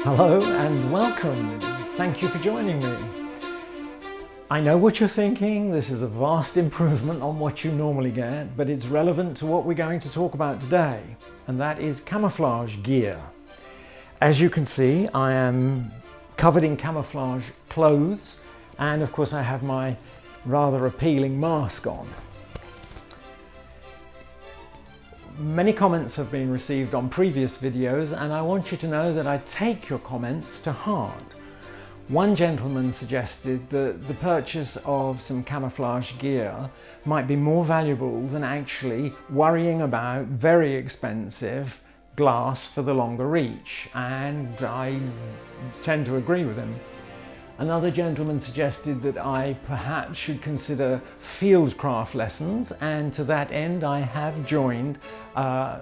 Hello and welcome. Thank you for joining me. I know what you're thinking. This is a vast improvement on what you normally get, but it's relevant to what we're going to talk about today, and that is camouflage gear. As you can see, I am covered in camouflage clothes, and of course I have my rather appealing mask on. Many comments have been received on previous videos, and I want you to know that I take your comments to heart. One gentleman suggested that the purchase of some camouflage gear might be more valuable than actually worrying about very expensive glass for the longer reach, and I tend to agree with him. Another gentleman suggested that I perhaps should consider fieldcraft lessons, and to that end I have joined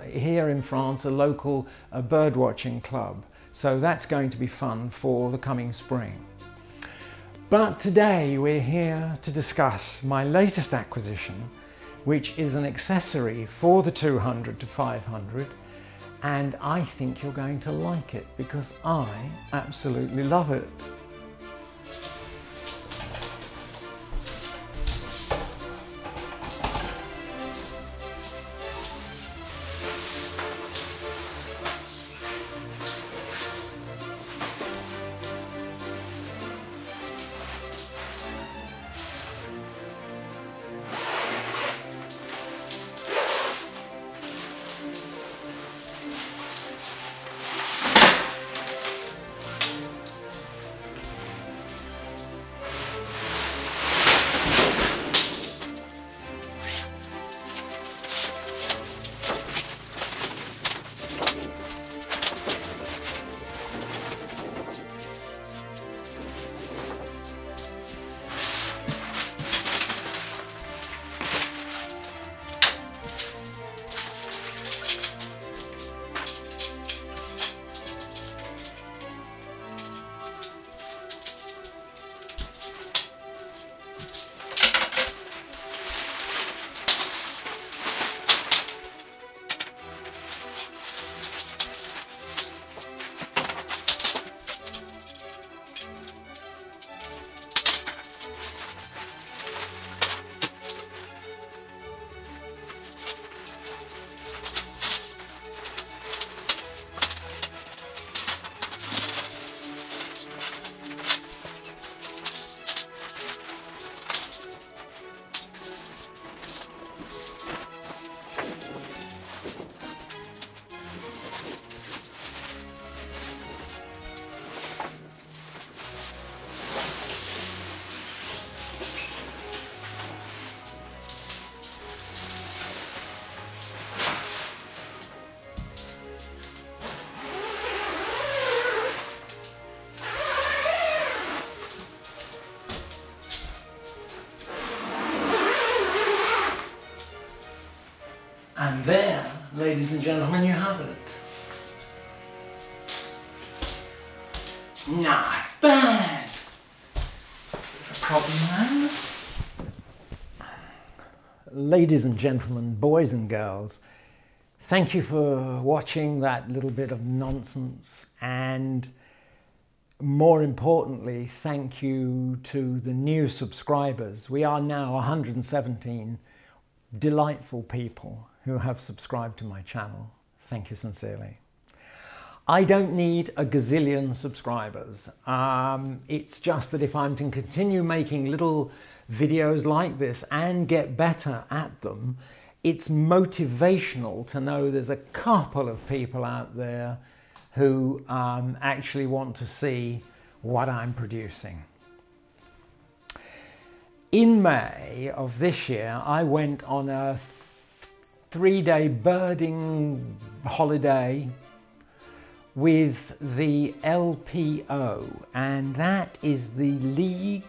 here in France a local birdwatching club. So that's going to be fun for the coming spring. But today we're here to discuss my latest acquisition, which is an accessory for the 200 to 500, and I think you're going to like it because I absolutely love it. And there, ladies and gentlemen, you have it. Not bad. A problem now? Ladies and gentlemen, boys and girls, thank you for watching that little bit of nonsense, and more importantly, thank you to the new subscribers. We are now 117 delightful people who have subscribed to my channel. Thank you sincerely. I don't need a gazillion subscribers. It's just that if I'm to continue making little videos like this and get better at them, it's motivational to know there's a couple of people out there who actually want to see what I'm producing. In May of this year, I went on a 3-day birding holiday with the LPO, and that is the Ligue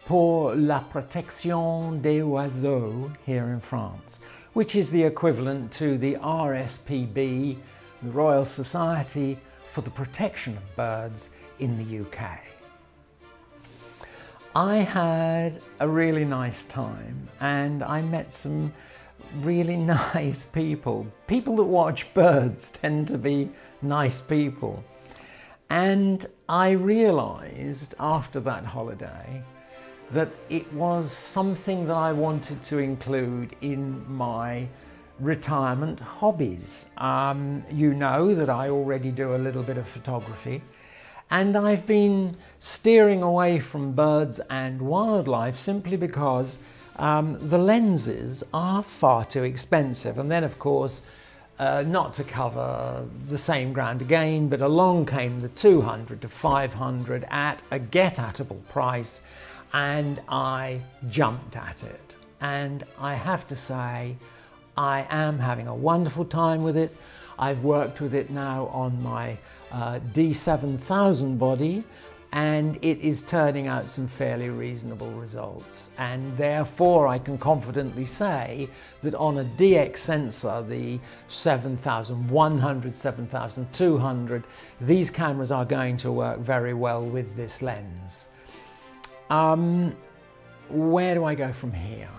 pour la protection des oiseaux here in France, which is the equivalent to the RSPB, the Royal Society for the Protection of Birds in the UK. I had a really nice time, and I met some really nice people. People that watch birds tend to be nice people. And I realised after that holiday that it was something that I wanted to include in my retirement hobbies. You know that I already do a little bit of photography, and I've been steering away from birds and wildlife simply because the lenses are far too expensive. And then, of course, not to cover the same ground again, but along came the 200 to 500 at a get-atable price, and I jumped at it. And I have to say, I am having a wonderful time with it. I've worked with it now on my D7000 body, and it is turning out some fairly reasonable results. And therefore I can confidently say that on a DX sensor, the 7100, 7200, these cameras are going to work very well with this lens. Where do I go from here?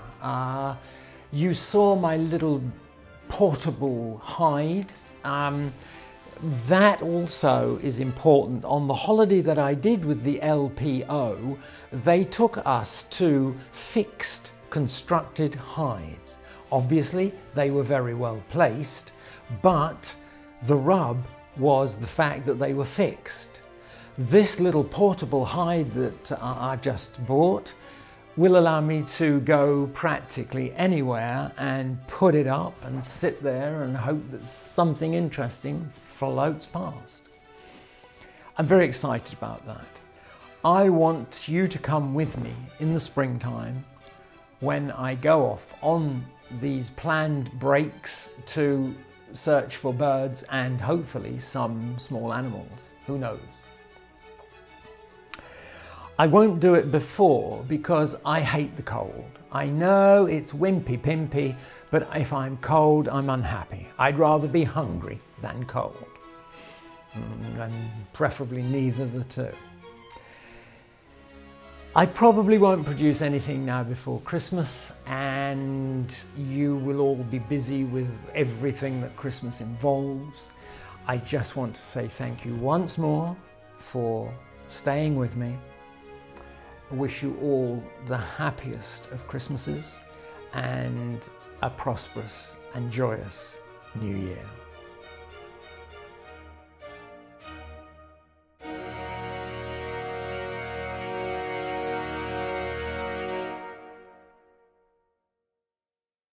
You saw my little portable hide. That also is important. On the holiday that I did with the LPO, they took us to fixed constructed hides. Obviously, they were very well placed, but the rub was the fact that they were fixed. This little portable hide that I've just bought will allow me to go practically anywhere and put it up and sit there and hope that something interesting floats past. I'm very excited about that. I want you to come with me in the springtime when I go off on these planned breaks to search for birds and hopefully some small animals. Who knows? I won't do it before because I hate the cold. I know it's wimpy pimpy, but if I'm cold, I'm unhappy. I'd rather be hungry than cold, and preferably neither the two. I probably won't produce anything now before Christmas, and you will all be busy with everything that Christmas involves. I just want to say thank you once more for staying with me. I wish you all the happiest of Christmases and a prosperous and joyous New Year.